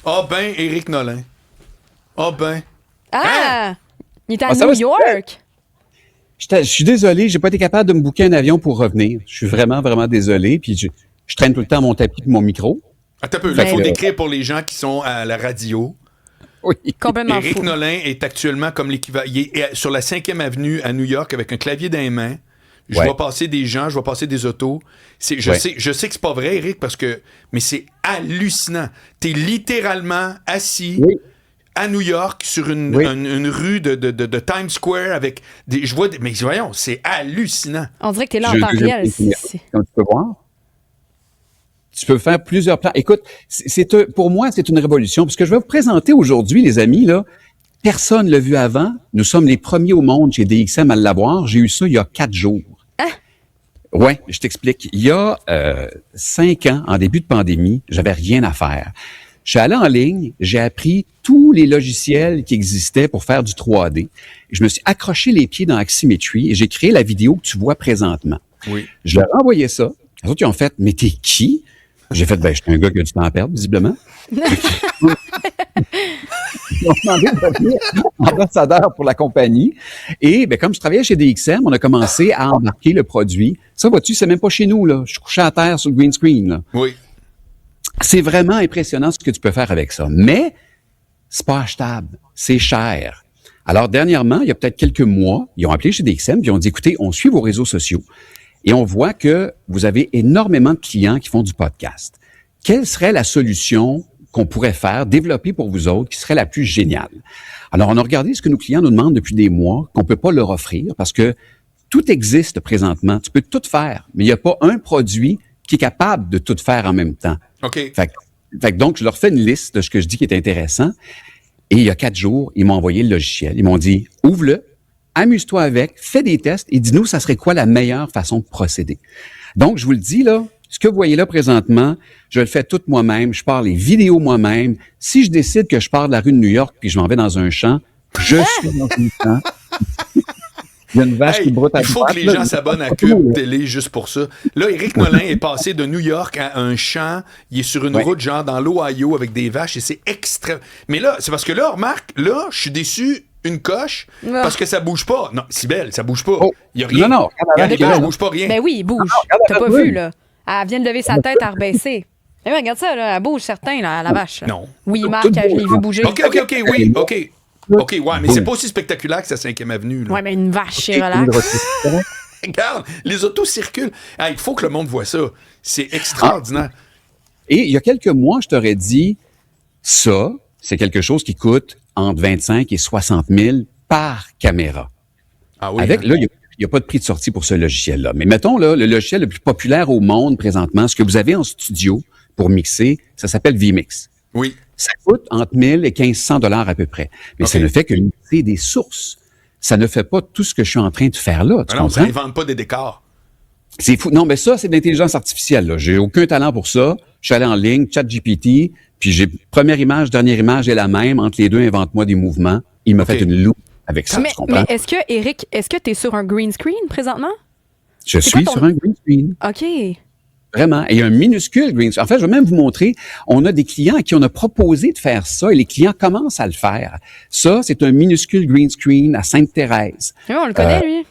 Ah ben, Éric Nolin. Ah ben. Ah! Il était à ça New va, York. Je suis désolé, j'ai pas été capable de me booker un avion pour revenir. Je suis vraiment, vraiment désolé. Puis je traîne tout le temps mon tapis et mon micro. Attends un peu, il Ben, faut décrire pour les gens qui sont à la radio. Oui. Complètement Éric fou. Nolin est actuellement comme l'équivalent. Il est sur la 5e avenue à New York avec un clavier dans les mains. Je Ouais. vois passer des gens, je vois passer des autos. Je Ouais. sais que c'est pas vrai, Éric, mais c'est hallucinant. T'es littéralement assis Oui. à New York sur une, Oui. une rue de Times Square avec des. Je vois mais voyons, c'est hallucinant. On dirait que t'es là en Je- temps je- réel. Comme tu peux voir. Tu peux faire plusieurs plans. Écoute, pour moi, c'est une révolution. Parce que je vais vous présenter aujourd'hui, les amis, là, personne ne l'a vu avant. Nous sommes les premiers au monde chez DXM à l'avoir. J'ai eu ça il y a 4 jours. Ouais, je t'explique. Il y a 5 ans, en début de pandémie, j'avais rien à faire. Je suis allé en ligne, j'ai appris tous les logiciels qui existaient pour faire du 3D. Je me suis accroché les pieds dans Aximetry et j'ai créé la vidéo que tu vois présentement. Oui. Je leur ai envoyé ça. Les autres, ils ont fait « Mais t'es qui? » J'ai fait « Ben, je suis un gars qui a du temps à perdre, visiblement. » Ils m'ont demandé de devenir ambassadeur pour la compagnie. Et ben, comme je travaillais chez DXM, on a commencé à embarquer le produit. Ça, vois-tu, c'est même pas chez nous, là. Je suis couché à terre sur le green screen, là. Oui. C'est vraiment impressionnant ce que tu peux faire avec ça. Mais c'est pas achetable. C'est cher. Alors, dernièrement, il y a peut-être quelques mois, ils ont appelé chez DXM puis ils ont dit, écoutez, on suit vos réseaux sociaux et on voit que vous avez énormément de clients qui font du podcast. Quelle serait la solution qu'on pourrait faire, développer pour vous autres, qui serait la plus géniale? Alors, on a regardé ce que nos clients nous demandent depuis des mois, qu'on peut pas leur offrir parce que tout existe présentement. Tu peux tout faire, mais il n'y a pas un produit qui est capable de tout faire en même temps. OK. Fait que donc, je leur fais une liste de ce que je dis qui est intéressant. Et il y a 4 jours, ils m'ont envoyé le logiciel. Ils m'ont dit, ouvre-le, amuse-toi avec, fais des tests et dis-nous, ça serait quoi la meilleure façon de procéder. Donc, je vous le dis, là, ce que vous voyez là présentement, je le fais tout moi-même. Je pars les vidéos moi-même. Si je décide que je pars de la rue de New York puis je m'en vais dans un champ, je suis dans un champ. Il y a une vache qui broute à il faut droite, que les là. gens s'abonnent à Cube Télé juste pour ça. Là, Éric Nolin est passé de New York à un champ. Il est sur une route, genre dans l'Ohio, avec des vaches, et c'est extrême. Mais là, c'est parce que là, remarque, là, je suis déçu, une coche, parce que ça bouge pas. Non, Cybèle, ça bouge pas. Oh. Il y a rien. Non, Regardez pas, ça bouge pas rien. Ben oui, il bouge. T'as pas vu, là. Elle vient de lever sa tête à rebaisser. Eh bien, regarde ça, là. Elle bouge certain, là, la vache. Là. Non. Oui, Marc, je l'ai vu bouger. OK, oui, OK. OK, ouais, mais c'est pas aussi spectaculaire que sa 5e avenue. Là. Ouais, mais une vache, c'est relax. Regarde, les autos circulent. Ah, il faut que le monde voit ça. C'est extraordinaire. Et il y a quelques mois, je t'aurais dit, ça, c'est quelque chose qui coûte entre 25 et 60 000 par caméra. Ah oui. Avec, là, il n'y a pas de prix de sortie pour ce logiciel-là. Mais mettons, là, le logiciel le plus populaire au monde présentement, ce que vous avez en studio pour mixer, ça s'appelle vMix. Oui. Ça coûte entre 1000 et 1500 $ à peu près. Mais ça ne fait que mixer des sources. Ça ne fait pas tout ce que je suis en train de faire là. Tu Non, ça comprends? n'invente pas des décors. C'est fou. Non, mais ça, c'est de l'intelligence artificielle, là. J'ai aucun talent pour ça. Je suis allé en ligne, ChatGPT, puis j'ai première image, dernière image est la même. Entre les deux, invente-moi des mouvements. Il m'a fait une loupe avec ça, Mais, tu comprends? mais est-ce que, Éric, tu es sur un green screen présentement? Je suis sur un green screen. OK. Vraiment. Et il y a un minuscule green screen. En fait, je vais même vous montrer, on a des clients à qui on a proposé de faire ça et les clients commencent à le faire. Ça, c'est un minuscule green screen à Sainte-Thérèse. Oui, on le connaît, lui.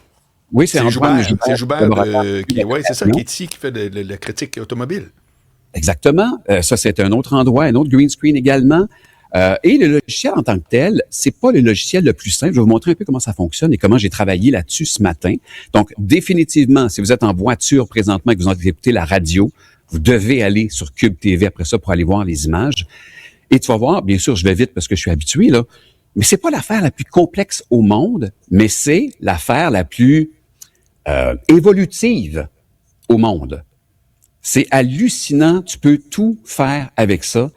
Oui, c'est Joubert. C'est Joubert, oui, c'est ça, qui est ici, qui fait de la critique automobile. Exactement. Ça, c'est un autre endroit, un autre green screen également. Et le logiciel en tant que tel, c'est pas le logiciel le plus simple. Je vais vous montrer un peu comment ça fonctionne et comment j'ai travaillé là-dessus ce matin. Donc, définitivement, si vous êtes en voiture présentement et que vous écoutez la radio, vous devez aller sur Cube TV après ça pour aller voir les images. Et tu vas voir, bien sûr, je vais vite parce que je suis habitué, là, mais c'est pas l'affaire la plus complexe au monde, mais c'est l'affaire la plus évolutive au monde. C'est hallucinant, tu peux tout faire avec ça.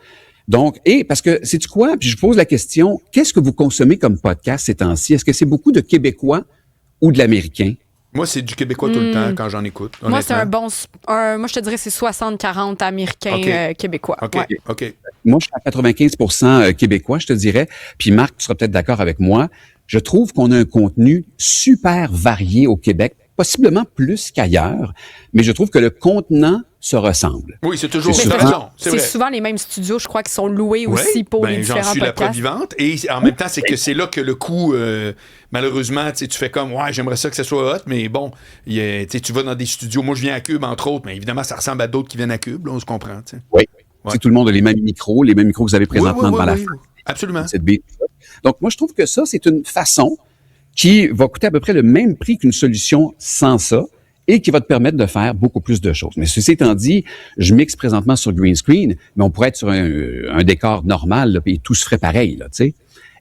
Donc, parce que, sais-tu quoi? Puis je pose la question, qu'est-ce que vous consommez comme podcast ces temps-ci? Est-ce que c'est beaucoup de Québécois ou de l'Américain? Moi, c'est du Québécois tout le temps quand j'en écoute. Moi, c'est un bon... moi, je te dirais c'est 60-40 Américains Québécois. OK, Ouais. OK. Moi, je suis à 95% Québécois, je te dirais. Puis Marc, tu seras peut-être d'accord avec moi. Je trouve qu'on a un contenu super varié au Québec, possiblement plus qu'ailleurs. Mais je trouve que le contenant se ressemblent. Oui, c'est toujours... C'est t'as souvent- raison, c'est vrai. souvent les mêmes studios, je crois, qui sont loués Ouais, aussi pour les j'en différents suis la preuve podcasts. vivante. Et en même temps, c'est que c'est là que le coût, malheureusement, tu fais comme, ouais, j'aimerais ça que ça soit hot, mais bon, tu vas dans des studios. Moi, je viens à Cube, entre autres, mais évidemment, ça ressemble à d'autres qui viennent à Cube, là, on se comprend. T'sais. Oui. Ouais. Si tout le monde a les mêmes micros que vous avez présentement devant la oui, fin. absolument. Cette baie. Donc, moi, je trouve que ça, c'est une façon qui va coûter à peu près le même prix qu'une solution sans ça et qui va te permettre de faire beaucoup plus de choses. Mais ceci étant dit, je mixe présentement sur green screen, mais on pourrait être sur un décor normal, là, et tout se ferait pareil, là, tu sais.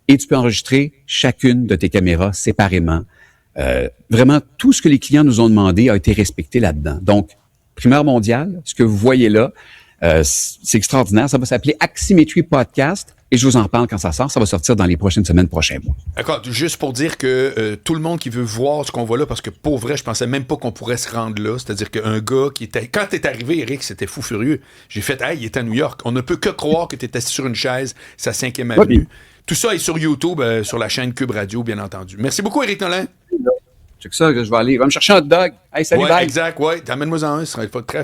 Et tu peux enregistrer chacune de tes caméras séparément. Vraiment, tout ce que les clients nous ont demandé a été respecté là-dedans. Donc, primeur mondiale, ce que vous voyez là, c'est extraordinaire. Ça va s'appeler Aximetry Podcast et je vous en parle quand ça sort. Ça va sortir dans les prochaines semaines, prochains mois. D'accord, juste pour dire que tout le monde qui veut voir ce qu'on voit là, parce que pour vrai, je pensais même pas qu'on pourrait se rendre là. C'est-à-dire qu'un gars qui était... Quand t'es arrivé, Eric, c'était fou furieux. J'ai fait, hey, il est à New York. On ne peut que croire que t'es assis sur une chaise, sa 5e avenue. Oui. Tout ça est sur YouTube, sur la chaîne Cube Radio, bien entendu. Merci beaucoup, Éric Nolin. C'est que ça que je vais aller. Va me chercher un hot dog. Hey, salut, Ouais, bye. exact, ouais. Amène-moi en un, ce serait très